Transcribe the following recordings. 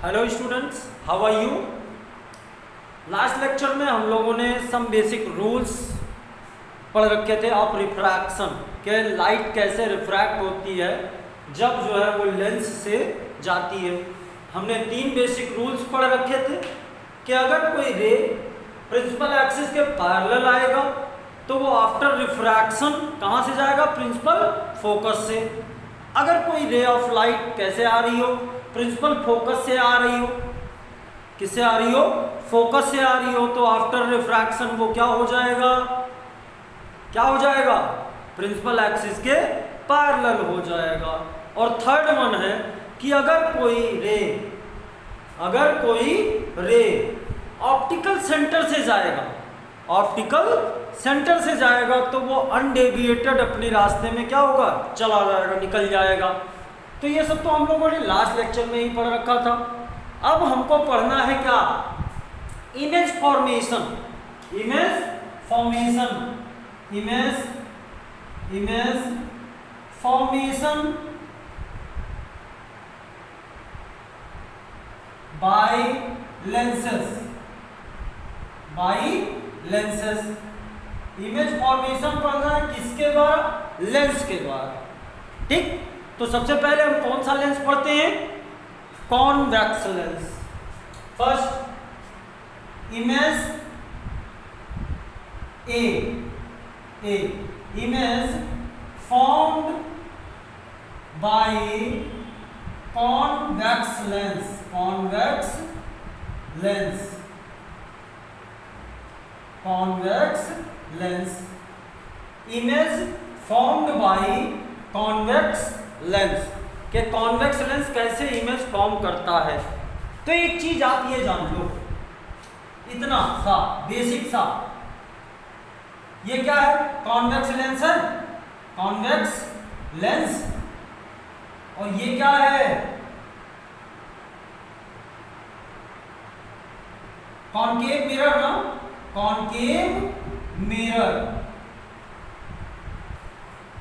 Hello students, how are you. Last lecture में हम लोगों ने सम बेसिक रूल्स पढ़ रखे थे ऑफ रिफ्रैक्शन के लाइट कैसे रिफ्रैक्ट होती है जब जो है वो लेंस से जाती है। हमने 3 बेसिक रूल्स पढ़ रखे थे कि अगर कोई रे प्रिंसिपल एक्सिस के पैरेलल आएगा तो वो आफ्टर रिफ्रैक्शन कहाँ से जाएगा, प्रिंसिपल फोकस से। अगर कोई रे ऑफ लाइट कैसे आ रही हो, प्रिंसिपल फोकस से आ रही हो, किससे आ रही हो, फोकस से आ रही हो, तो आफ्टर रिफ्रैक्शन वो क्या हो जाएगा, क्या हो जाएगा, प्रिंसिपल एक्सिस के पैरेलल हो जाएगा। और थर्ड वन है कि अगर कोई रे ऑप्टिकल सेंटर से जाएगा, ऑप्टिकल सेंटर से जाएगा तो वो अनडेविएटेड अपने रास्ते में क्या होगा, चला जाएगा, निकल जाएगा। तो ये सब तो हम लोगों ने लास्ट लेक्चर में ही पढ़ रखा था। अब हमको पढ़ना है क्या, image formation, image formation, image formation by lenses, image formation पढ़ना है किसके द्वारा, लेंस के द्वारा। ठीक, तो सबसे पहले हम कौन सा लेंस पढ़ते हैं, convex lens. First image A image formed by convex lens, image formed by convex lens के कॉन्वेक्स लेंस कैसे इमेज फॉर्म करता है। तो एक चीज आप ये जान लो, इतना सा बेसिक सा, ये क्या है, कॉन्वेक्स लेंस है, कॉन्वेक्स लेंस। और ये क्या है, कॉनकेव मिरर ना, कॉनकेव मिरर।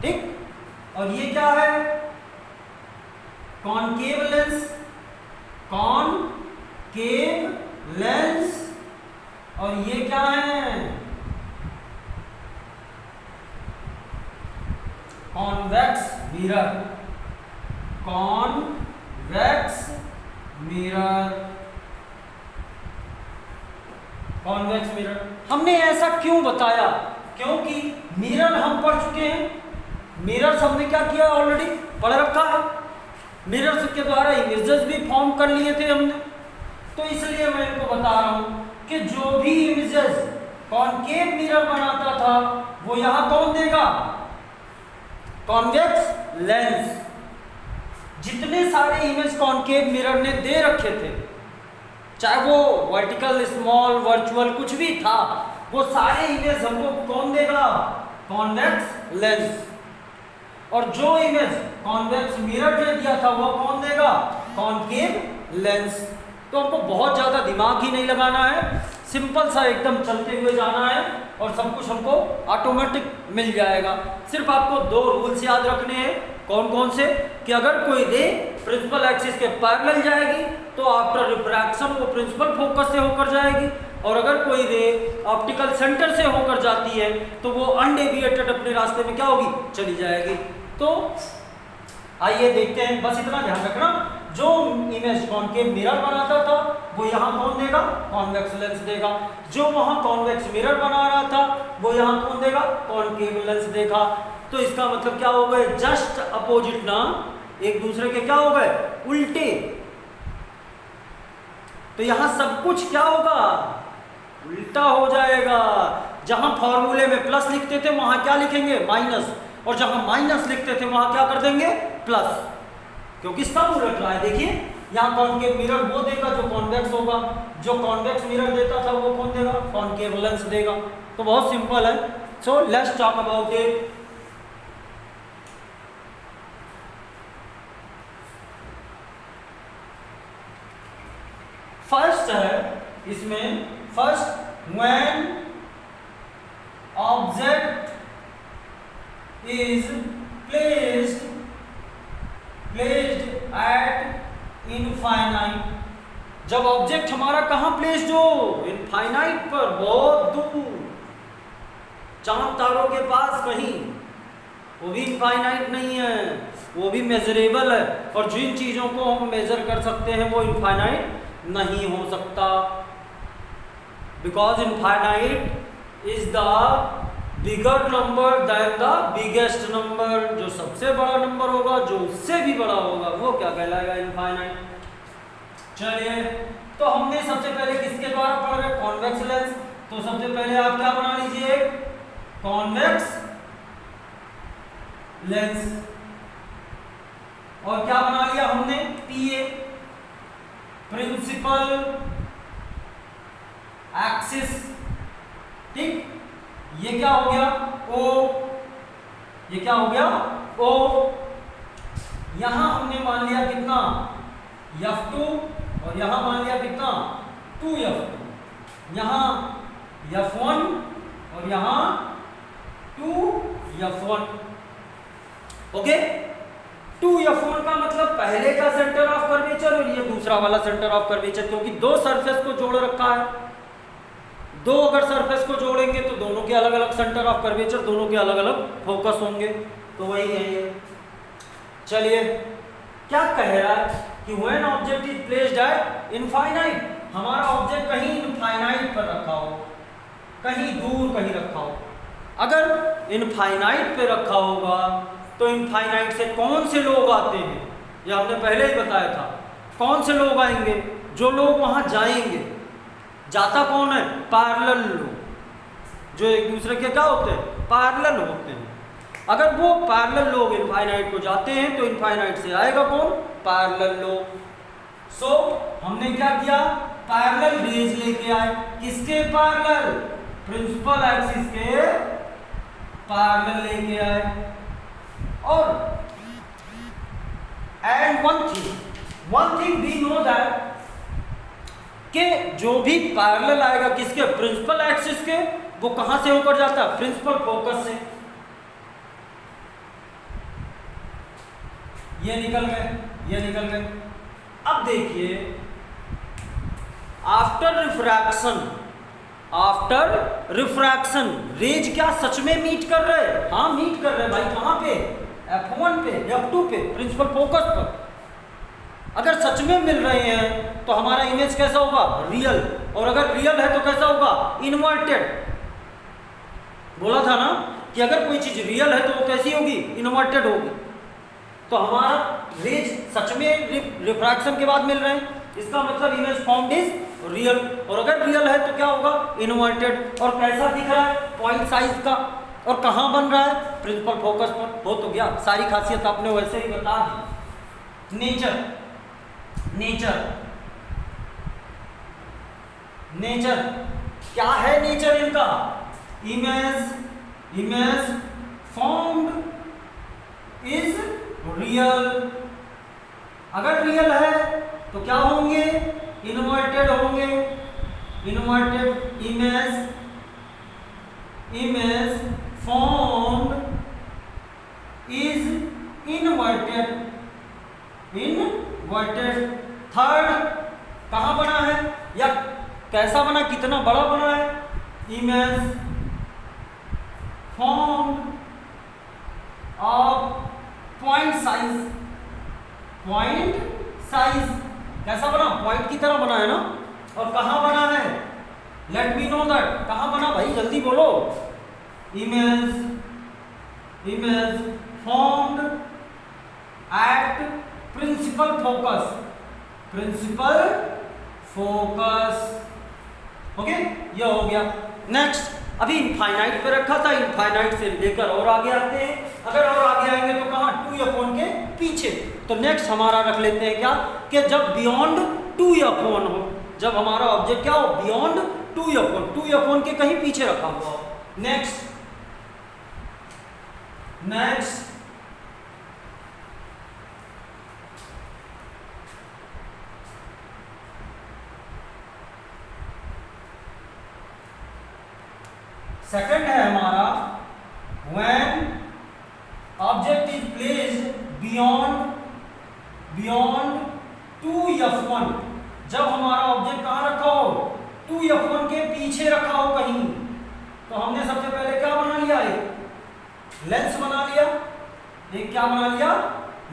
ठीक, और ये क्या है, कॉनकेव लेंस, कॉनकेव लेंस। और ये क्या है, convex mirror, convex mirror, convex mirror. हमने ऐसा क्यों बताया, क्योंकि मिरर हम पढ़ चुके हैं, मिरर्स हमने क्या किया, ऑलरेडी पढ़ रखा है। मिरर्स के द्वारा इमेजेस भी फॉर्म कर लिए थे हमने, तो इसलिए मैं इनको बता रहा हूं कि जो भी इमेजेस कॉनकेव मिरर बनाता था वो यहां कौन देगा, कॉन्वेक्स लेंस। जितने सारे इमेज कॉनकेव मिरर ने दे रखे थे, चाहे वो वर्टिकल, स्मॉल, वर्चुअल, कुछ भी था, वो सारे इमेज हमको कौन देगा, कॉन्वेक्स लेंस। और जो इमेज कॉन्वेक्स मिरर ने दिया था वो कौन देगा, कॉनकेव लेंस। तो हमको बहुत ज़्यादा दिमाग ही नहीं लगाना है, सिंपल सा एकदम चलते हुए जाना है और सब कुछ हमको ऑटोमेटिक मिल जाएगा। सिर्फ आपको 2 रूल्स याद रखने हैं, कौन कौन से, कि अगर कोई रे प्रिंसिपल एक्सिस के पैरेलल जाएगी तो आफ्टर रिफ्रैक्शन वो प्रिंसिपल फोकस से होकर जाएगी, और अगर कोई रे ऑप्टिकल सेंटर से होकर जाती है तो वो अनडेविएटेड अपने रास्ते में क्या होगी, चली जाएगी। तो आइए देखते हैं, बस इतना ध्यान रखना, जो इमेज कॉनकेव मिरर बनाता था वो यहाँ कौन देगा, कॉन्वेक्स लेंस देगा। जो वहाँ कॉन्वेक्स मिरर बना रहा था वो यहाँ कौन देगा, कॉनकेव लेंस देगा। तो इसका मतलब क्या हो गए, जस्ट अपोजिट ना, एक दूसरे के क्या हो गए, उल्टे। तो यहाँ सब कुछ क्या होगा, उल्टा हो जाएगा। जहां फॉर्मूले में प्लस लिखते थे वहां क्या लिखेंगे, माइनस, और जहां माइनस लिखते थे वहां क्या कर देंगे, प्लस, क्योंकि सब उलट रहा है। देखिए यहाँ कॉनकेव मिरर वो देगा जो कॉन्वेक्स होगा, जो कॉन्वेक्स मिरर देता था वो कौन देगा, कॉनकेव लेंस देगा। तो बहुत सिंपल है। So let's talk about it. First है इसमें, first, when object is placed at infinite जब ऑब्जेक्ट हमारा कहाँ प्लेस्ड हो, इनफाइनाइट पर, बहुत दूर, चांद तारों के पास कहीं, वो भी इनफाइनाइट नहीं है, वो भी मेजरेबल है, और जिन चीज़ों को हम मेजर कर सकते हैं वो इनफाइनाइट नहीं हो सकता, because infinite is the bigger number than the biggest number. जो सबसे बड़ा नंबर होगा, जो उससे भी बड़ा होगा, वो क्या कहलाएगा, इनफाइनाइट। चलिए, तो हमने सबसे पहले किसके द्वारा पढ़ रहे, कॉन्वेक्स लेंस। तो सबसे पहले आप क्या बना लीजिए, कॉन्वेक्स लेंस, और क्या बना लिया हमने, पीए, प्रिंसिपल एक्सिस, ठीक। ये क्या हो गया, ओ, ये क्या हो गया, ओ। यहां हमने मान लिया कितना, F2, और यहां मान लिया कितना, 2F2, यहां F1 और यहां 2F1। ओके, 2F1 का मतलब पहले का सेंटर ऑफ कर्वेचर और ये दूसरा वाला सेंटर ऑफ कर्वेचर, क्योंकि दो सरफेस को जोड़ रखा है, दो अगर सरफेस को जोड़ेंगे तो दोनों के अलग अलग सेंटर ऑफ कर्वेचर, दोनों के अलग अलग फोकस होंगे, तो वही है ये। चलिए, क्या कह रहा है कि when object is placed at infinite, हमारा ऑब्जेक्ट कहीं इनफाइनाइट पर रखा हो, कहीं दूर कहीं रखा हो। अगर इनफाइनाइट पे रखा होगा तो इनफाइनाइट से कौन से लोग आते हैं, ये हमने पहले ही बताया था। कौन से लोग आएंगे, जो लोग वहां जाएंगे, जाता कौन है, पैरेलल लोग, जो एक दूसरे के क्या होते हैं, पैरेलल होते हैं। अगर वो पैरेलल लोग इनफाइनाइट को जाते हैं तो इनफाइनाइट से आएगा कौन, पैरेलल लोग। सो हमने क्या किया, पैरेलल रेज लेके आए, किसके पैरेलल, प्रिंसिपल एक्सिस के पैरेलल लेके आए। और and one thing we know that, कि जो भी पैरेलल आएगा किसके, प्रिंसिपल एक्सिस के, वो कहां से होकर जाता है, प्रिंसिपल फोकस से। ये निकल गए, ये निकल गए। अब देखिए, आफ्टर रिफ्रैक्शन रेज क्या सच में मीट कर रहे हैं, हाँ मीट कर रहे हैं भाई, कहां पे, F1 पे, F2 पे, प्रिंसिपल फोकस पर। अगर सच में मिल रहे हैं तो हमारा इमेज कैसा होगा, रियल, और अगर रियल है तो कैसा होगा, इन्वर्टेड। बोला था ना कि अगर कोई चीज रियल है तो वो कैसी होगी, इन्वर्टेड होगी। तो हमारा रेज सच में रिफ्रैक्शन के बाद मिल रहे हैं, इसका मतलब इमेज फॉर्म्ड इज रियल, और अगर रियल है तो क्या होगा, इन्वर्टेड। और कैसा दिख रहा है, पॉइंट साइज का, और कहां बन रहा है, प्रिंसिपल फोकस पर। हो तो गया, सारी खासियत आपने वैसे ही बता दी। नेचर क्या है, नेचर इनका, इमेज फॉर्म्ड इज रियल। अगर रियल है तो क्या होंगे, इन्वर्टेड होंगे, inverted image formed is inverted. Third कहां बना है, या कैसा बना, कितना बड़ा बना है, image formed of point size कैसा बना, पॉइंट की तरह बना है ना। और कहां बना है, लेट मी नो दैट, कहां बना भाई, जल्दी बोलो। Image formed at principal focus. Okay, ये हो गया। नेक्स्ट, अभी इनफाइनाइट पे रखा था, इनफाइनाइट से लेकर और आगे आते हैं। अगर और आगे आएंगे तो कहां, 2F1 के पीछे। तो नेक्स्ट हमारा रख लेते हैं क्या, कि जब बियॉन्ड 2F1 हो, जब हमारा ऑब्जेक्ट क्या हो, बियॉन्ड 2F1 के कहीं पीछे रखा हुआ हो। नेक्स्ट सेकंड है हमारा, when object is placed beyond 2F1, जब हमारा ऑब्जेक्ट कहाँ रखा हो, 2f1 के पीछे रखा हो कहीं, तो हमने सबसे पहले क्या बना लिया, एक लेंस बना लिया, एक क्या बना लिया,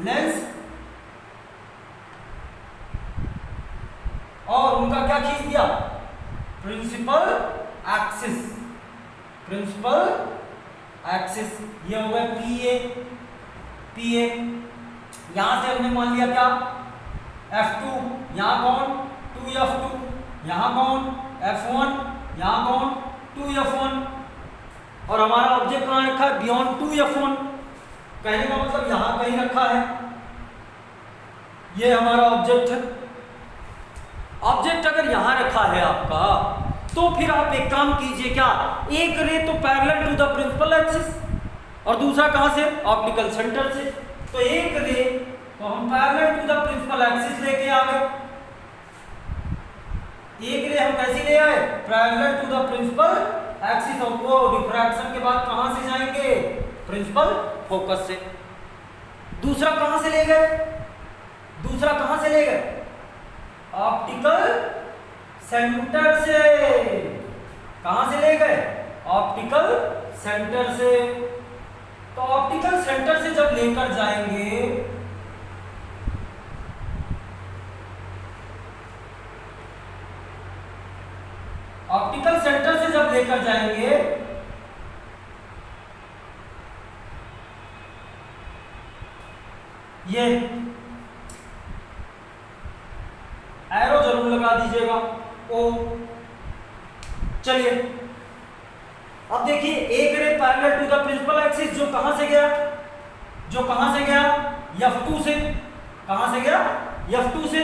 लेंस, और उनका क्या खींच दिया, प्रिंसिपल एक्सिस, प्रिंसिपल एक्सिस, ये हो गया पी ए। यहां से हमने मान लिया क्या, F2, यहां कौन 2f2, यहां कौन F1, यहां कौन 2f1, और हमारा ऑब्जेक्ट कहां रखा है, बियॉन्ड 2f1, कहने का मतलब यहां कहीं रखा है। ये हमारा ऑब्जेक्ट है। ऑब्जेक्ट अगर यहां रखा है आपका, तो फिर आप एक काम कीजिए, क्या, एक रे तो parallel to the principal axis, और दूसरा कहां से, ऑप्टिकल सेंटर से। तो एक रे तो हम parallel to the principal axis लेके आ गए, एक रे हम कैसे ले आए, parallel to the principal axis, और वो रिफ्रैक्शन के बाद कहां से जाएंगे, प्रिंसिपल फोकस से। दूसरा कहां से ले गए, दूसरा कहां से ले गए, ऑप्टिकल सेंटर से। कहां से ले गए, ऑप्टिकल सेंटर से। तो ऑप्टिकल सेंटर से जब लेकर जाएंगे, ऑप्टिकल सेंटर से जब लेकर जाएंगे, ये एरो जरूर लगा दीजिएगा, ओ। चलिए अब देखिए, एक ray parallel to the principal axis, जो कहां से गया, जो कहां से गया, F2 से। कहां से गया, F2 से।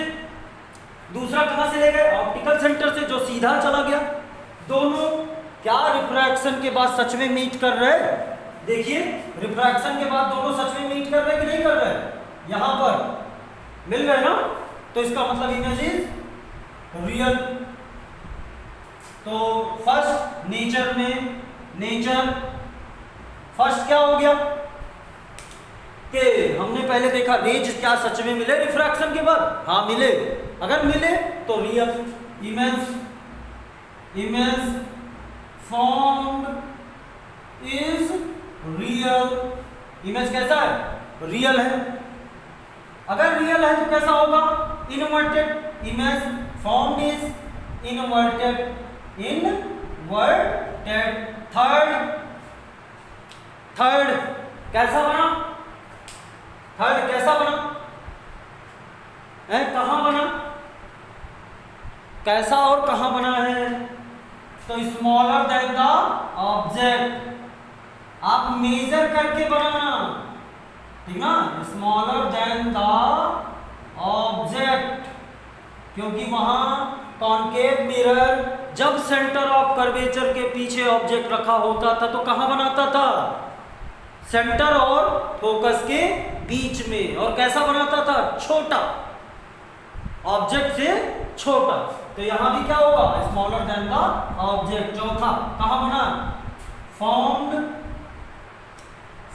दूसरा कहां से ले गए, ऑप्टिकल सेंटर से, जो सीधा चला गया। दोनों क्या रिफ्रैक्शन के बाद सच में मीट कर रहे हैं, देखिए रिफ्रैक्शन के बाद दोनों सच में मीट कर रहे हैं कि नहीं कर रहे हैं, यहां पर मिल गए ना, तो इसका मतलब इमेज इज रियल। तो फर्स्ट नेचर में, नेचर फर्स्ट क्या हो गया कि हमने पहले देखा रेज क्या सच में मिले रिफ्रैक्शन के बाद, हाँ मिले, अगर मिले तो real. Image, image formed is real, image कैसा है, रियल है। अगर रियल है तो कैसा होगा, inverted, image formed is inverted, inverted. Third, third कैसा बना, थर्ड कैसा बना है, कहां बना, कैसा और कहां बना है, तो स्मॉलर देन द ऑब्जेक्ट, आप मेजर करके बनाना, ठीक ना, स्मॉलर देन द ऑब्जेक्ट, क्योंकि वहां कॉन्केव मिरर जब सेंटर ऑफ कर्वेचर के पीछे ऑब्जेक्ट रखा होता था तो कहां बनाता था, सेंटर और फोकस के बीच में, और कैसा बनाता था, छोटा, ऑब्जेक्ट से छोटा। तो यहां भी क्या होगा, स्मॉलर देन द ऑब्जेक्ट। चौथा कहां बना, formed,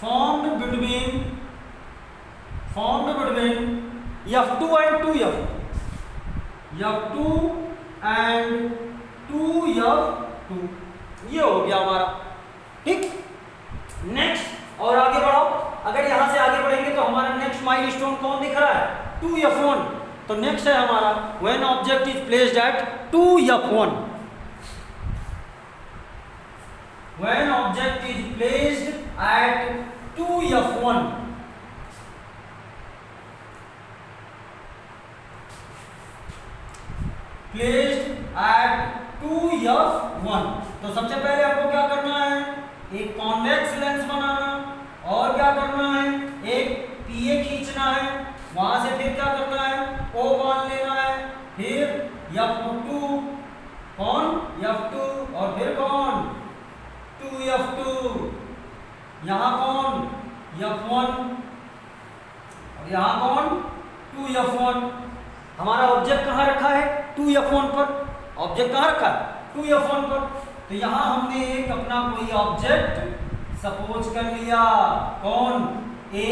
formed between, formed between F2 and 2F, F2 and 2F2, ये हो गया हमारा, ठीक। नेक्स्ट और आगे बढ़ो, अगर यहां से आगे बढ़ेंगे तो हमारा नेक्स्ट माइलस्टोन कौन दिख रहा है, 2F1। तो नेक्स्ट है हमारा when object is placed at 2F1, when object is placed at 2F1, placed at 2F1। तो सबसे पहले आपको क्या करना है, एक कॉन्वेक्स लेंस बनाना, और क्या करना है, एक PA खींचना है, वहां से फिर क्या करना है, O मान लेना है, फिर F2, कौन F2, और फिर कौन 2F2, यहां कौन F1, और यहां कौन 2F1। हमारा ऑब्जेक्ट कहां रखा है, 2F1 पर, ऑब्जेक्ट कहां रखा है, 2F1 पर। तो यहां हमने एक अपना कोई ऑब्जेक्ट सपोज कर लिया, कौन, A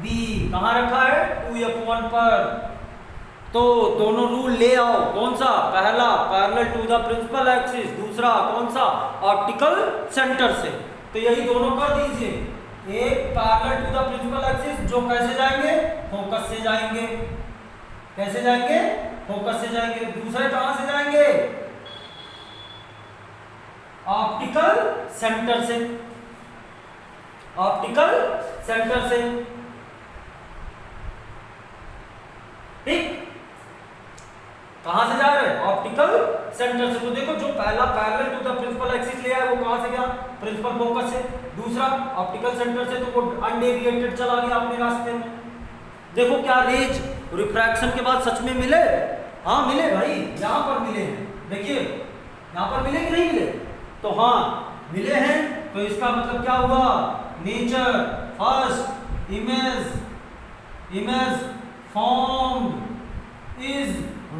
B, कहां रखा है, 2F1 पर। तो दोनों रूल ले आओ। कौन सा? पहला parallel to the principal axis, दूसरा कौन सा? ऑप्टिकल सेंटर से। तो यही दोनों कर दीजिए। एक parallel to the principal axis जो कैसे जाएंगे? फोकस से जाएंगे। कैसे जाएंगे? फोकस से जाएंगे। दूसरे कहां से जाएंगे? ऑप्टिकल सेंटर से। ऑप्टिकल सेंटर से, ठीक। कहां से जा रहे हैं? ऑप्टिकल सेंटर से। तो देखो जो पहला parallel to the principal axis ले आया वो कहां से गया? प्रिंसिपल फोकस से। दूसरा ऑप्टिकल सेंटर से, तो वो अनडेविएटेड चला गया अपने रास्ते में। देखो क्या रेज रिफ्रैक्शन के बाद सच में मिले? हाँ मिले भाई, यहां पर मिले हैं। देखिए यहां पर मिले कि नहीं मिले? तो हाँ मिले हैं। तो इसका मतलब क्या हुआ? Nature first image formed is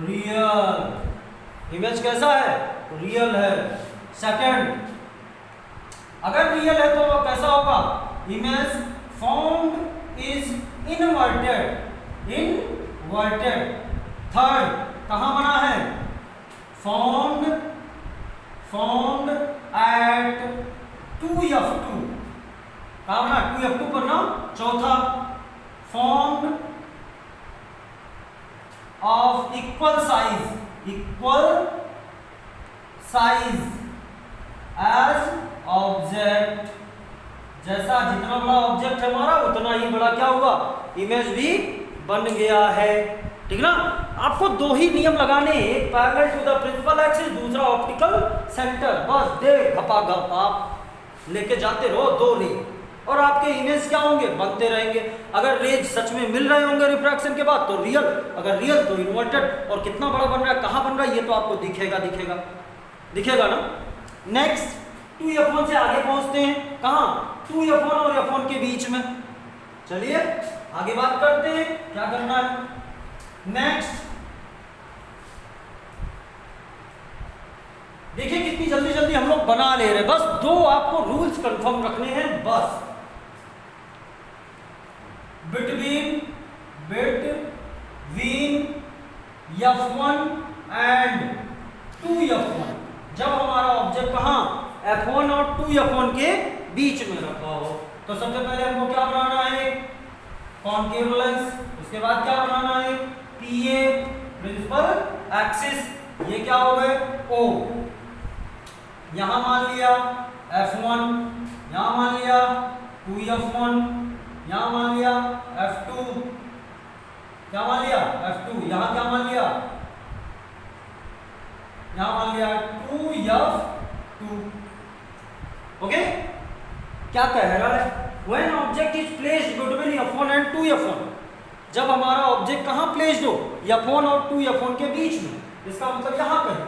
real. Image कैसा है? रियल है। सेकंड, अगर रियल है तो कैसा होगा? Image formed is inverted. Third, कहां बना है? Formed at 2f2। कहां बना? 2f2 पर ना। चौथा, formed of equal size as object. जैसा जितना बड़ा ऑब्जेक्ट है हमारा उतना ही बड़ा क्या हुआ? इमेज भी बन गया है। ठीक ना? आपको दो ही नियम लगाने, एक parallel to the principal axis, दूसरा ऑप्टिकल सेंटर। बस दे घपाघप आप लेके जाते रहो दो रे, और आपके इमेज क्या होंगे? बनते रहेंगे। अगर रेज सच में मिल रहे होंगे रिफ्रैक्शन के बाद तो रियल, अगर रियल तो इन्वर्टेड। और कितना बड़ा बन रहा है, कहां बन रहा है, ये तो आपको दिखेगा ना। नेक्स्ट 2f1 से आगे पहुंचते हैं। कहां? 2f1 और f1 के बीच में। चलिए आगे बात करते हैं क्या करना है। नेक्स्ट देखिए कितनी जल्दी जल्दी हम लोग बना ले रहे। बस दो आपको रूल्स कंफर्म रखने हैं बस। बिटवीन f1 एंड 2f1, जब हमारा ऑब्जेक्ट कहां? f1 और 2f1 के बीच में रखा हो, तो सबसे पहले हमको क्या बनाना है? Concave lens. उसके बाद क्या बनाना है? PA principal axis. ये क्या हो गए? O। यहां मान लिया f1, यहां मान लिया 2f1, यहां मान लिया f2, क्या मान लिया? f2। यहां क्या मान लिया? यहां मान लिया 2f2। ओके, क्या कह रहा है? When object is placed between f1 and 2f1, जब हमारा ऑब्जेक्ट कहां प्लेस्ड हो? f1 और 2f1 के बीच में। इसका मतलब यहां कहीं।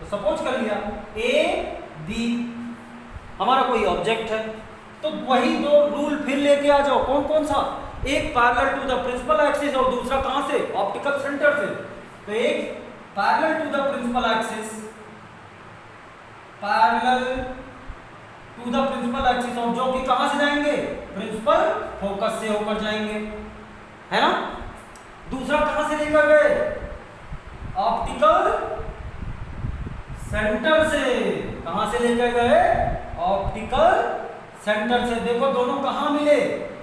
तो सपोज कर लिया A B हमारा कोई ऑब्जेक्ट है, तो वही दो रूल फिर लेके आ जाओ। कौन कौन सा? एक parallel to the principal axis और दूसरा कहां से? ऑप्टिकल सेंटर से। तो एक parallel to the principal axis, parallel to the principal axis, और जो कि कहां से जाएंगे? प्रिंसिपल फोकस से होकर जाएंगे, है ना। दूसरा कहां से लेकर गए? ऑप्टिकल सेंटर से। कहां से लेकर गए? ऑप्टिकल सेंटर से। देखो दोनों कहां मिले?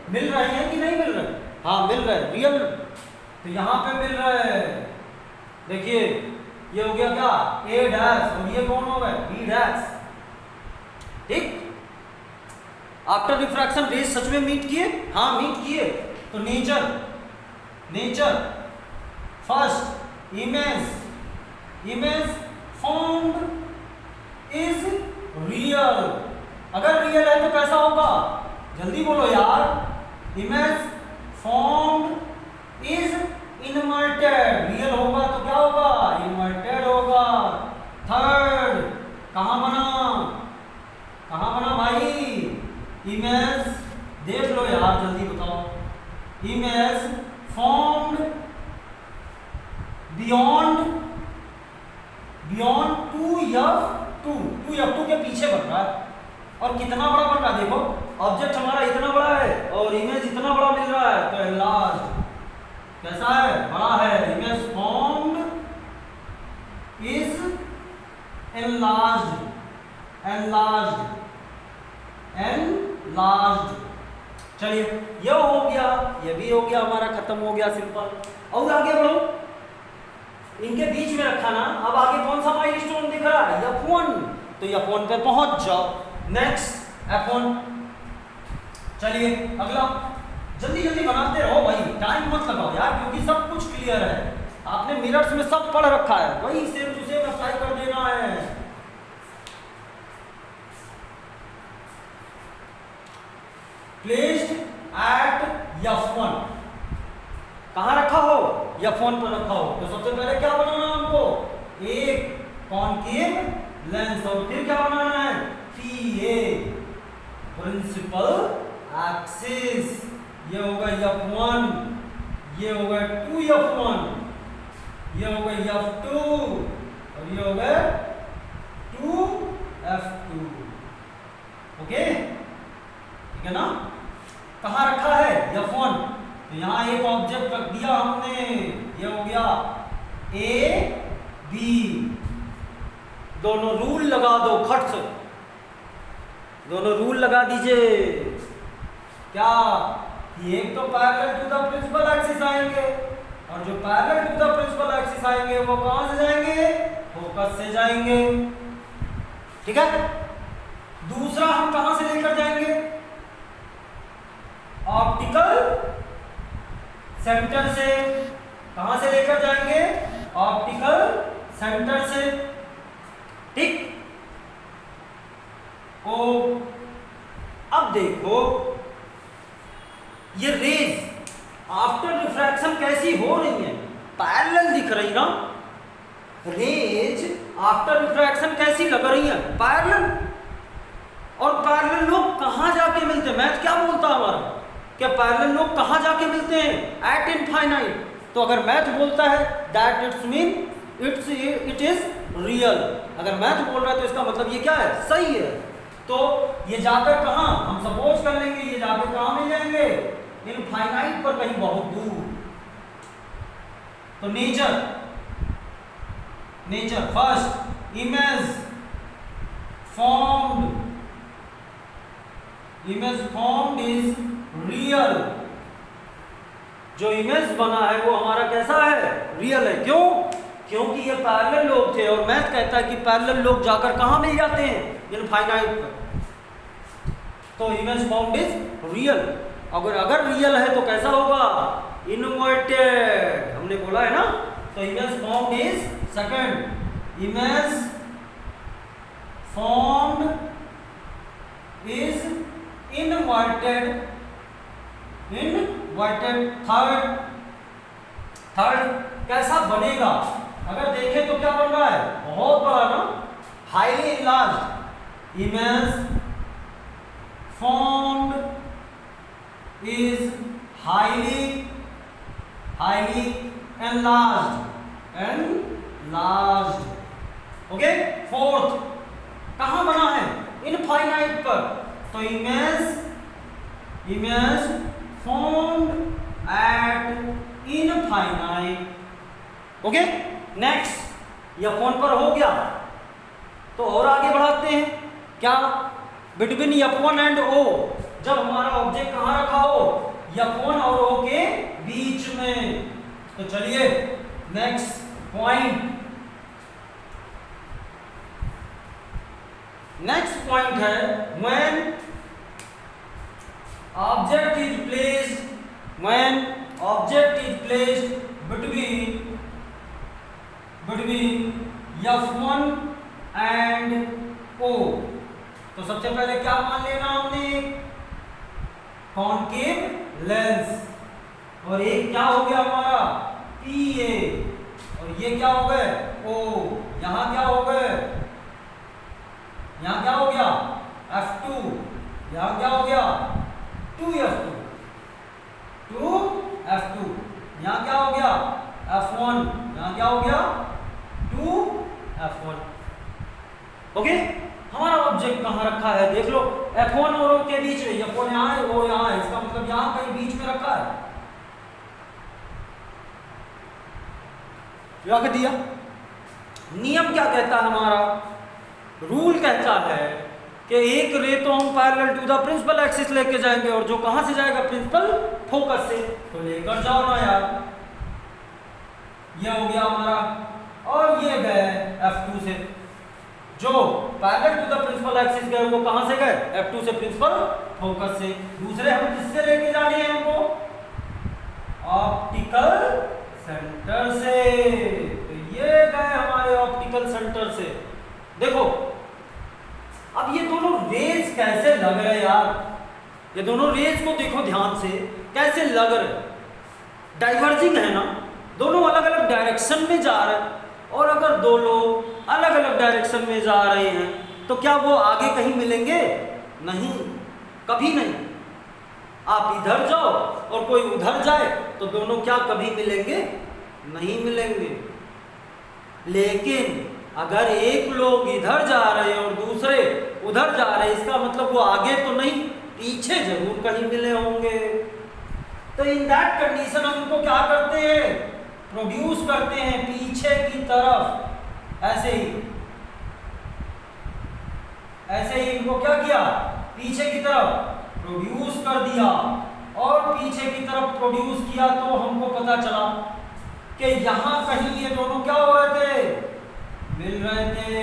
मिल रहे हैं कि नहीं मिल रहे? हाँ मिल रहे, रियल। तो यहां पे मिल रहे हैं। देखिए ये हो गया क्या? A डैश, और ये कौन हो गए? B dash. ठीक। आफ्टर रिफ्रैक्शन रेज सच में मीट किए? हाँ मीट किए। तो nature first, image formed is real. अगर रियल है तो कैसा होगा? जल्दी बोलो यार। Image formed is inverted. Real होगा तो क्या होगा? इनवर्टेड होगा। थर्ड, कहां बना भाई? इमेज, देख लो यार जल्दी बताओ। इमेज फॉर्म्ड बियॉन्ड 2f2 के पीछे बन रहा है। और कितना बड़ा बन रहा है? देखो ऑब्जेक्ट हमारा इतना बड़ा है और इमेज इतना बड़ा मिल रहा है, तो लार्ज कैसा है? बड़ा है। Image enlarged. चलिए ये हो गया, ये भी हो गया, हमारा खत्म हो गया सिंपल। और आगे बढ़ो, इनके बीच में रखा ना। अब आगे कौन सा माइलस्टोन दिख रहा है? F1, तो F1 पे पहुंच जाओ। Next F1। चलिए अगला, जल्दी जल्दी बनाते रहो भाई, टाइम मत लगाओ यार, क्योंकि सब कुछ क्लियर है, आपने मिनट्स में सब पढ़ रखा है, वही सेम टू सेम अप्लाई कर देना है। प्लेस्ड एट F1, कहाँ रखा हो? F1 पर रखा हो। तो सबसे पहले क्या बनाना हमको? एक कॉनकेव लेंस, और फिर क्या बनाना है? PA, principal axis. ये होगा F1, ये होगा 2F1, ये होगा F2, और ये होगा 2F2। ओके, ठीक है ना? कहाँ रखा है? F1। तो यहाँ एक ऑब्जेक्ट रख दिया हमने, ये हो गया AB। दोनों रूल लगा दो खट से, दोनों रूल लगा दीजिए। क्या? एक तो parallel to the principal axis आएंगे, और जो parallel to the principal axis आएंगे वो कहां से जाएंगे? फोकस से जाएंगे। ठीक है? दूसरा हम कहां से लेकर जाएंगे? ऑप्टिकल सेंटर से। कहां से लेकर जाएंगे? ऑप्टिकल सेंटर से। ठीक? तो अब देखो, ये रेज आफ्टर रिफ्रैक्शन कैसी हो रही है? पैरेलल दिख रही ना। रेज आफ्टर रिफ्रैक्शन कैसी लग रही है? पैरेलल। और पैरेलल लोग कहां जाके मिलते हैं? मैथ क्या बोलता है हमारा? क्या पैरेलल लोग कहां जाके मिलते हैं? Eight infinite. तो अगर मैथ बोलता है that it's mean it is real. अगर मैथ बोल रहा है तो इसका मतलब ये क्या है? सही है। तो ये जाकर कहां, हम सपोज कर लेंगे ये जाकर कहां मिल जाएंगे? इनफाइनाइट पर, कहीं बहुत दूर। तो nature first, image formed is real. जो इमेज बना है वो हमारा कैसा है? रियल है। क्यों? क्योंकि ये पैरेलल लोग थे, और मैथ कहता है कि पैरेलल लोग जाकर कहां मिल जाते हैं? इनफाइनाइट पर। तो इमेज फॉर्म्ड इज रियल। अगर रियल है तो कैसा होगा? इनवर्टेड। हमने बोला है ना। तो image formed is second, image formed is inverted. Third कैसा बनेगा? अगर देखें तो क्या बन रहा है? बहुत बड़ा ना, highly enlarged. Image formed is highly enlarged। Okay? Fourth कहां बना है? इनफाइनाइट पर। तो image formed eight infinite. Okay? Next, यह फोन पर हो गया। तो और आगे बढ़ाते हैं। क्या? बिटवीन F1 एंड O, जब हमारा ऑब्जेक्ट कहां रखा हो? F1 और O के बीच में। तो चलिए नेक्स्ट पॉइंट है when object is placed between F1 and O। तो सबसे पहले क्या मान लेना हमने? Concave lens. और एक क्या हो गया हमारा? PA। और ये क्या हो गए? O। यहां क्या हो गए? यहां क्या हो गया? F2। यहां क्या हो गया? 2F2। यहां क्या हो गया? F1। यहां क्या हो गया? 2F1। ओके? हमारा ऑब्जेक्ट कहां रखा है? देख लो, F1 और O के बीच में। F1 यहां है, O यहां है, इसका मतलब यहां कहीं बीच में रखा है, रख दिया। नियम क्या कहता है हमारा? रूल कहता है कि एक रे तो हम parallel to the principal axis लेके जाएंगे, और जो कहां से जाएगा, प्रिंसिपल फोकस से, तो लेकर जाओ ना यार। ये हो गया हमारा, और ये गए F2 से, जो parallel to the principal axis गए वो कहां से गए, F2 से प्रिंसिपल फोकस से। दूसरे हम किससे लेके जाने हैं हमको, ऑप्टिकल सेंटर से। तो ये गए हमारे ऑप्टिकल सेंटर से। देखो अब ये दोनों रेज कैसे लग रहे यार, ये दोनों रेज को देखो ध्यान से कैसे लग रहे, डाइवर्जिंग है ना, दोनों अलग अलग डायरेक्शन में जा रहे हैं। और अगर दो लोग अलग अलग डायरेक्शन में जा रहे हैं तो क्या वो आगे कहीं मिलेंगे, नहीं, कभी नहीं। आप इधर जाओ और कोई उधर जाए तो दोनों क्या कभी मिलेंगे, नहीं मिलेंगे। लेकिन अगर एक लोग इधर जा रहे हैं और दूसरे उधर जा रहे हैं, इसका मतलब वो आगे तो नहीं, पीछे जरूर कहीं मिले होंगे। तो इन दैट कंडीशन हम उनको क्या करते हैं, प्रोड्यूस करते हैं पीछे की तरफ। ऐसे ही इनको क्या किया, पीछे की तरफ प्रोड्यूस कर दिया। और पीछे की तरफ प्रोड्यूस किया तो हमको पता चला कि यहां कहीं ये दोनों क्या हो रहे थे, मिल रहे थे।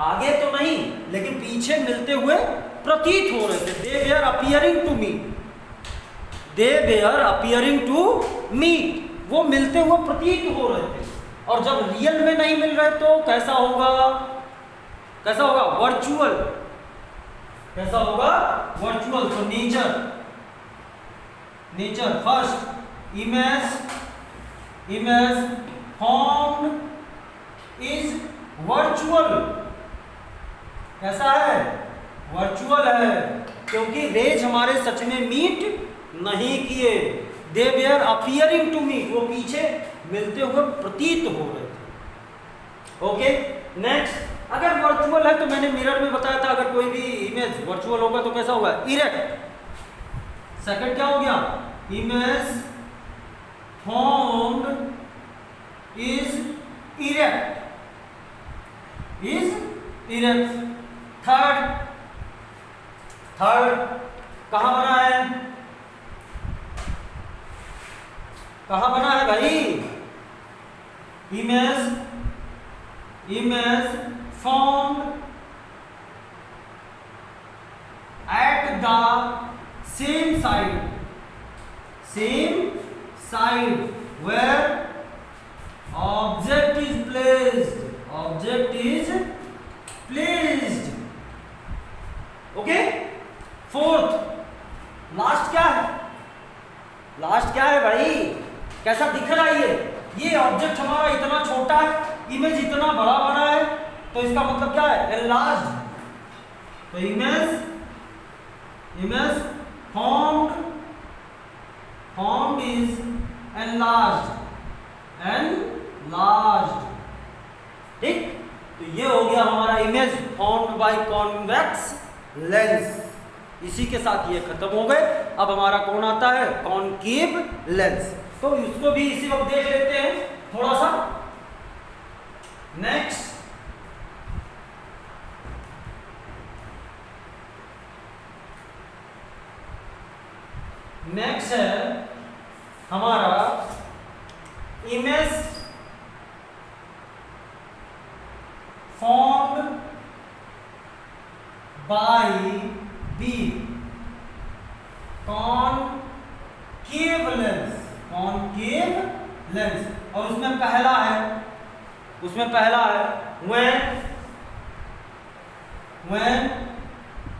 आगे तो नहीं लेकिन पीछे मिलते हुए प्रतीत हो रहे थे। They were appearing to meet, they were appearing to meet, वो मिलते हुए प्रतीत हो रहे थे। और जब रियल में नहीं मिल रहे तो कैसा होगा, कैसा होगा, वर्चुअल। कैसा होगा, वर्चुअल। तो nature first image formed is virtual. कैसा है, वर्चुअल है, क्योंकि रेज हमारे सच में मीट नहीं किए। दे वेयर अपीयरिंग टू मीट, वो पीछे मिलते हुए प्रतीत हो रहे थे। ओके नेक्स्ट, अगर वर्चुअल है तो मैंने मिरर में बताया था, अगर कोई भी इमेज वर्चुअल होगा तो कैसा होगा, इरेक्ट। सेकंड क्या हो गया, image formed is erect, third कहां बना है, कहां बना है भाई, image formed at the same side where object is placed, okay। Fourth, last क्या है भाई, कैसा दिख रहा है ये ऑब्जेक्ट हमारा इतना छोटा है, इमेज इतना बड़ा बना है, तो इसका मतलब क्या है, एनलार्ज्ड। तो इमेज फॉर्म्ड इज एनलार्ज्ड, ठीक। तो ये हो गया हमारा image formed by convex lens. इसी के साथ ये खत्म हो गए। अब हमारा कौन आता है, कॉनकेव लेंस। तो इसको भी इसी वक्त देख लेते हैं थोड़ा सा। नेक्स्ट है हमारा image formed by be concave lens. और उसमें पहला है when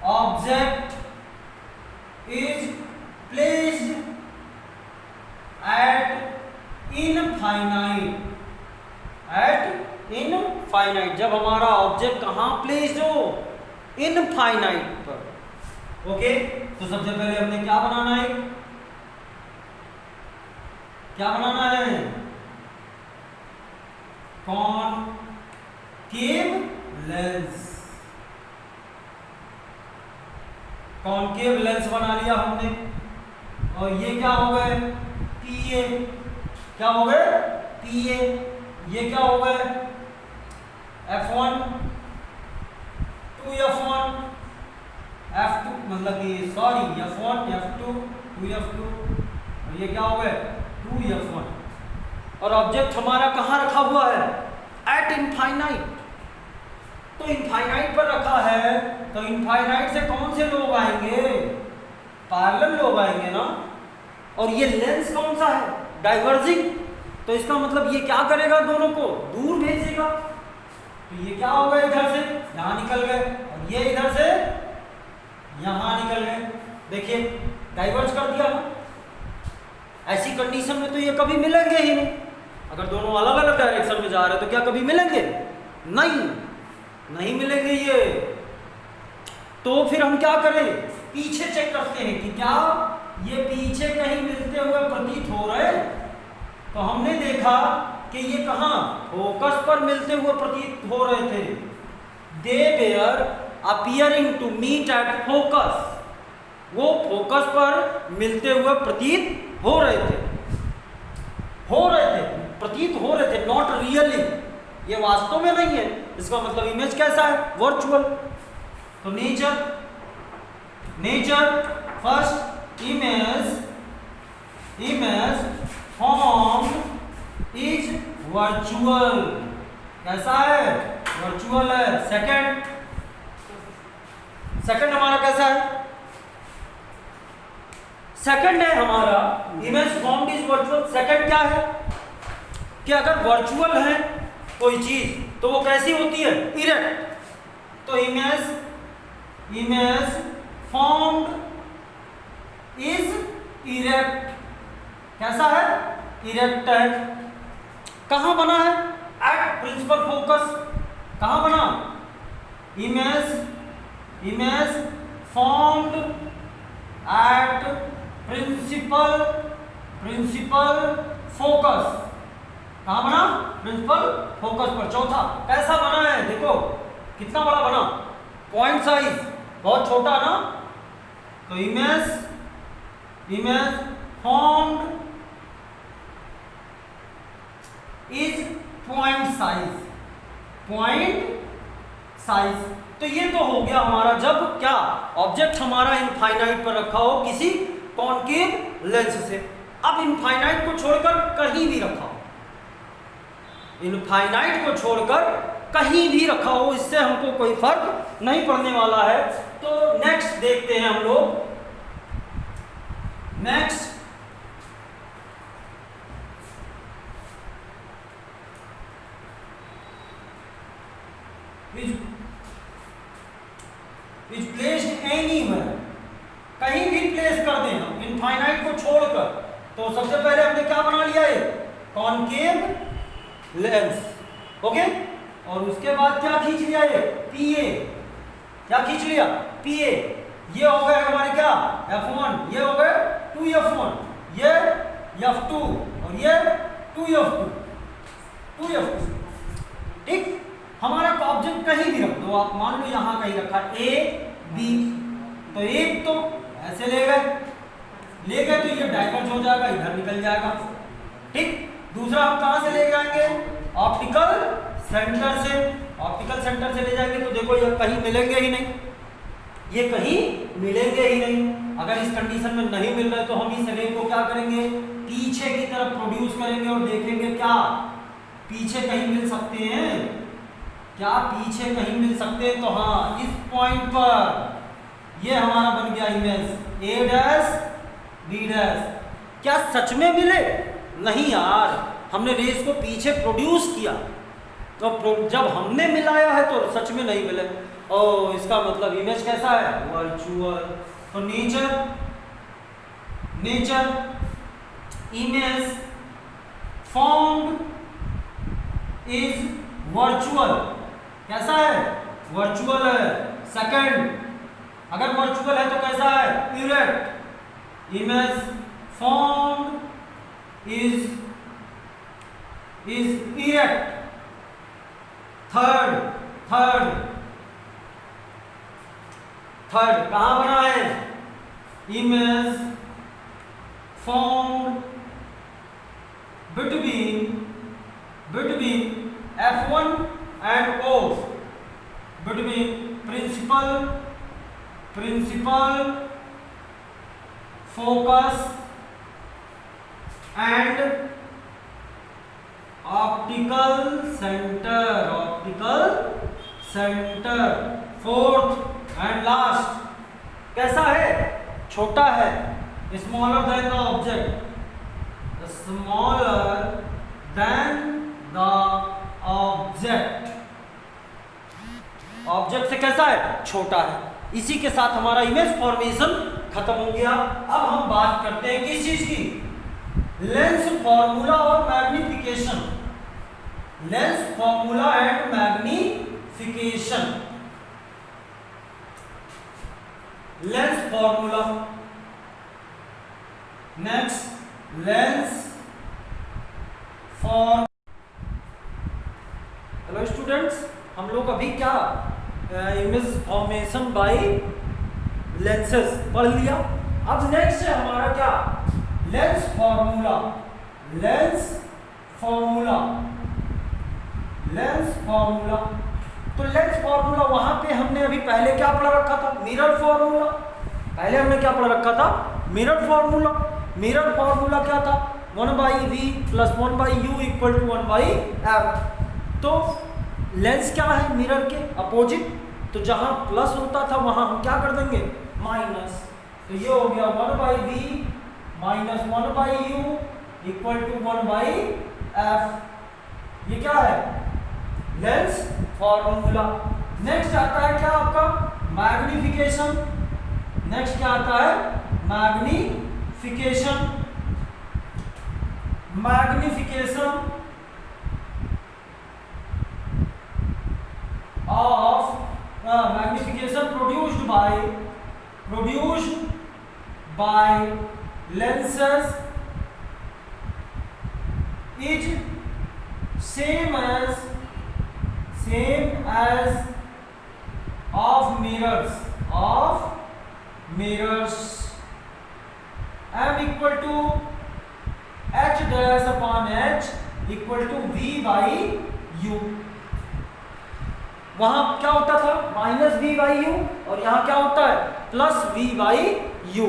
object is placed at infinite, जब हमारा ऑब्जेक्ट कहां प्लेस्ड हो, इनफाइनाइट पर। ओके, तो सबसे पहले हमने क्या बनाना है, कॉनकेव लेंस बना लिया हमने। और ये क्या हो गए, PA। ये क्या हो गए, F1 2f1, f2 मतलब कि सॉरी f1 f2 2f2 और ये क्या हो गए 2f1। और ऑब्जेक्ट हमारा कहाँ रखा हुआ है? Eight infinite. तो इनफाइनाइट पर रखा है, तो इनफाइनाइट से कौन से लोग आएंगे? पैरेलल लोग आएंगे ना। और ये लेंस कौन सा है? डाइवर्जिंग। तो इसका मतलब ये क्या करेगा? दोनों को दूर भेजेगा। तो ये क्या हो गए? इधर से यहाँ निकल गए और ये इधर से यहाँ निकल गए। देखिए डाइवर्ज कर दिया ना। ऐसी कंडीशन में तो ये कभी मिलेंगे ही नहीं। अगर दोनों अलग अलग डायरेक्शन में जा रहे हैं तो क्या कभी मिलेंगे? नहीं मिलेंगे ये। तो फिर हम क्या करें? पीछे चेक करते हैं कि क्या ये पीछे कहीं मिलते हुए प्रतीत हो रहे। तो हमने देखा कि ये कहाँ फोकस पर मिलते हुए प्रतीत हो रहे थे। They were appearing to meet at focus. वो फोकस पर मिलते हुए प्रतीत हो रहे थे, प्रतीत हो रहे थे, नॉट रियली। ये वास्तव में नहीं है। इसका मतलब इमेज कैसा है? वर्चुअल। तो nature first image form is virtual. कैसा है? वर्चुअल है। सेकंड हमारा कैसा है? सेकंड है हमारा image form is virtual. Second क्या है कि अगर वर्चुअल है कोई चीज तो वो कैसी होती है? इरेक्ट। तो इमेज फॉर्म्ड इज इरेक्ट। कैसा है? इरेक्ट है। कहां बना है? At principal focus. कहां बना? Image formed at principal focus. कहां बना? प्रिंसिपल फोकस पर। चौथा कैसा बना है? देखो कितना बड़ा बना, पॉइंट साइज बहुत छोटा ना। तो image formed is point size. तो ये तो हो गया हमारा जब क्या ऑब्जेक्ट हमारा इनफाइनाइट पर रखा हो किसी कॉन्केव लेंस से। अब इनफाइनाइट को छोड़कर कहीं भी रखा हो, इनफाइनाइट को छोड़कर कहीं भी रखा हो, इससे हमको कोई फर्क नहीं पड़ने वाला है। तो नेक्स्ट देखते हैं हम लोग। Next is placed anywhere. कहीं भी प्लेस कर दें हम इनफाइनाइट को छोड़कर। तो सबसे पहले हमने क्या बना लिया है? Concave lens. ओके। और उसके बाद क्या खींच लिया? ये पीए। क्या खींच लिया? पीए। ये हो गए हमारे क्या? F1। ये हो गए 2F1, ये F2 और ये 2F2। ठीक। हमारा ऑब्जेक्ट कहीं भी रख दो आप, मान लो यहां कहीं रखा A B, तो एक तो ऐसे ले गए तो ये डाइवर्ज हो जाएगा, इधर निकल जाएगा। ठीक। दूसरा हम कहां से ले जाएंगे? ऑप्टिकल सेंटर से। ऑप्टिकल सेंटर से ले जाएंगे तो देखो ये कहीं मिलेंगे ही नहीं, ये कहीं मिलेंगे ही नहीं। अगर इस कंडीशन में नहीं मिल रहे तो हम इस रे को क्या करेंगे? पीछे की तरफ प्रोड्यूस करेंगे और देखेंगे क्या पीछे कहीं मिल सकते हैं। क्या पीछे कहीं मिल सकते हैं? तो हाँ, इस पॉइंट पर ये हमारा बन गया इमेज A' B'। क्या सच में मिले? नहीं यार, हमने रेस को पीछे प्रोड्यूस किया, तो जब हमने मिलाया है तो सच में नहीं मिले। और इसका मतलब इमेज कैसा है? वर्चुअल। तो nature image formed is virtual. कैसा है? वर्चुअल है। सेकंड, अगर वर्चुअल है तो कैसा है? Erect. Image formed is erect. Third कहां बना है? Image formed between F1 and O, between principal focus and optical center, fourth and last, कैसा है? छोटा है, smaller than the object, smaller than the object से कैसा है? छोटा है। इसी के साथ हमारा इमेज फॉर्मेशन खत्म हो गया। अब हम बात करते हैं किस चीज की? लेंस फॉर्मूला और magnification. Lens formula and magnification. Lens formula, next lens for. Hello students, हम लोग अभी क्या इमेज फॉर्मेशन बाय लेंसेज पढ़ लिया। अब नेक्स्ट है हमारा क्या? Lens formula. Lens formula, lens formula. तो लेंस फॉर्मूला वहां पे हमने अभी पहले क्या पढ़ा रखा था? Mirror formula. पहले हमने क्या पढ़ा रखा था? Mirror formula. मिरर फॉर्मूला क्या था? 1/v + 1/u = 1/f। तो लेंस क्या है? मिरर के अपोजिट। तो जहां प्लस होता था वहां हम क्या कर देंगे? माइनस। तो ये हो गया 1/v - 1/u = 1/f। ये क्या है? Lens formula. नेक्स्ट आता है क्या आपका? मैग्निफिकेशन। नेक्स्ट क्या आता है? Magnification. Magnification of magnification produced by lenses is same as of mirrors m = h dash upon h = v/u। वहां क्या होता था? -v/u और यहाँ क्या होता है? +v/u।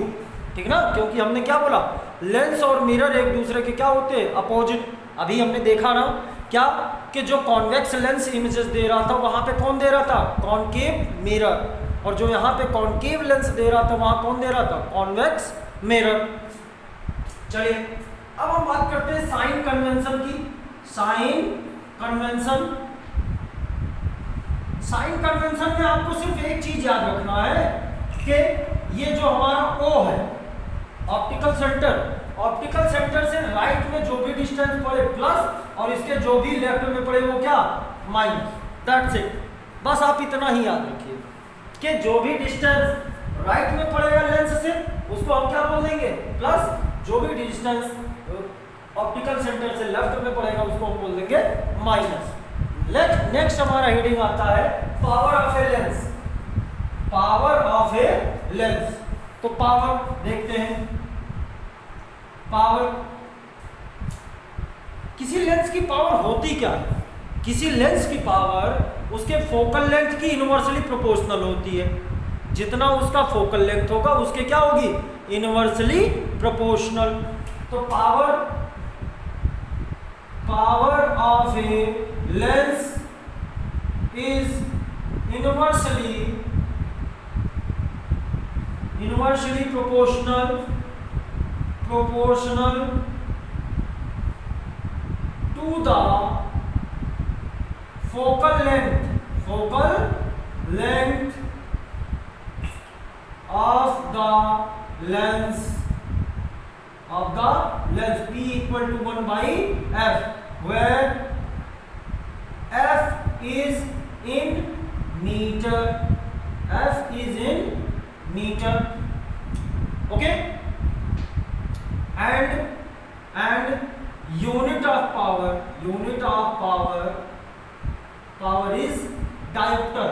ठीक ना? क्योंकि हमने क्या बोला? लेंस और मिरर एक दूसरे के क्या होते हैं? अपोजिट। अभी हमने देखा ना क्या कि जो कॉन्वेक्स लेंस इमेजेस दे रहा था वहां पे कौन दे रहा था? Concave mirror. और जो यहाँ पे कॉनकेव लेंस दे रहा था वहां कौन दे रहा था? Convex mirror. चलिए अब हम बात करते हैं साइन कन्वेंशन की। Sign convention. साइन कन्वेंशन में आपको सिर्फ एक चीज याद रखना है कि ये जो हमारा O है, ऑप्टिकल सेंटर, ऑप्टिकल सेंटर से राइट में जो भी डिस्टेंस पड़े प्लस और इसके जो भी लेफ्ट में पड़े वो क्या? माइनस। That's it. बस आप इतना ही याद रखिए कि जो भी डिस्टेंस राइट में पड़ेगा लेंस से उसको हम क्या बोल देंगे? प्लस। जो भी डिस्टेंस ऑप्टिकल सेंटर से लेफ्ट में पड़ेगा उसको हम बोल देंगे माइनस। नेक्स्ट हमारा हेडिंग आता है power of a lens. Power of a lens. तो पावर देखते हैं। पावर, किसी लेंस की पावर होती क्या है? किसी लेंस की पावर उसके फोकल लेंथ की इनवर्सली प्रोपोर्शनल होती है। जितना उसका फोकल लेंथ होगा उसके क्या होगी? Inversely proportional. तो power of a lens is inversely proportional to the focal length of the lens P = 1/f, where f is in meter. Okay, and unit of power is diopter।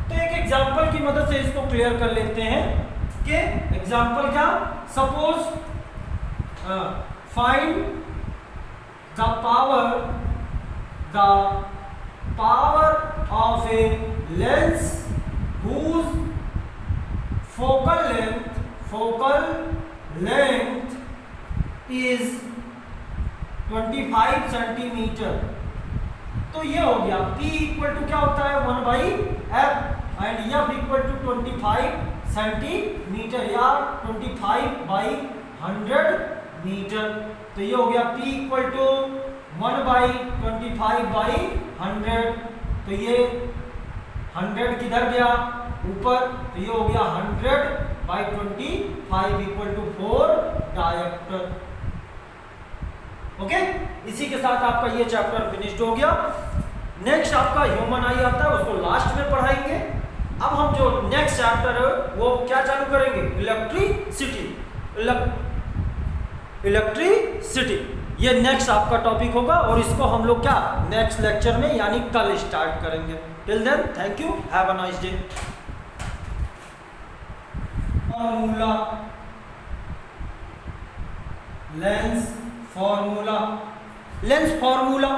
तो एक example की मदद से इसको clear कर लेते हैं कि एग्जांपल क्या? Suppose find the power of a lens whose focal length is 25 centimetre. तो ये हो गया P इक्वल टू क्या होता है 1/f and F equal to 25 centimetre या 25/100 मीटर। तो ये हो गया P इक्वल टू 1/25/100। तो ये 100 किधर गया ऊपर, तो ये हो गया 100/25 इक्वल टू 4 डायप्टर। ओके, इसी के साथ आपका ये चैप्टर फिनिश्ड हो गया। नेक्स्ट आपका ह्यूमन आई आता है, उसको लास्ट में पढ़ाएंगे। अब हम जो नेक्स्ट चैप्टर है वो क्या चालू करेंगे, इलेक्ट्रिसिटी। ये नेक्स्ट आपका टॉपिक होगा और इसको हम लोग क्या नेक्स्ट लेक्चर में यानी कल स्टार्ट करेंगे। Till then thank you, have a nice day. Formula, lens formula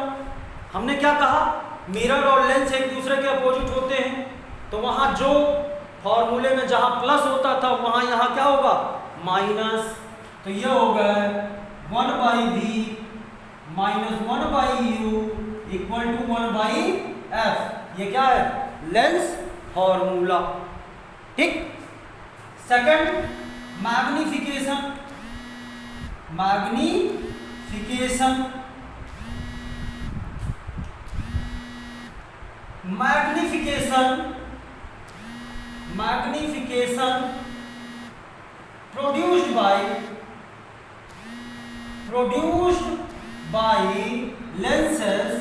हमने क्या कहा, मिरर और लेंस एक दूसरे के अपोजिट होते हैं। तो वहां जो फॉर्मूले में जहां प्लस होता था वहां यहां क्या होगा माइनस। तो ये हो गया 1/v minus 1/u equal to 1/f। ये क्या है लेंस फॉर्मूला। ठीक। Second magnification. produced by lenses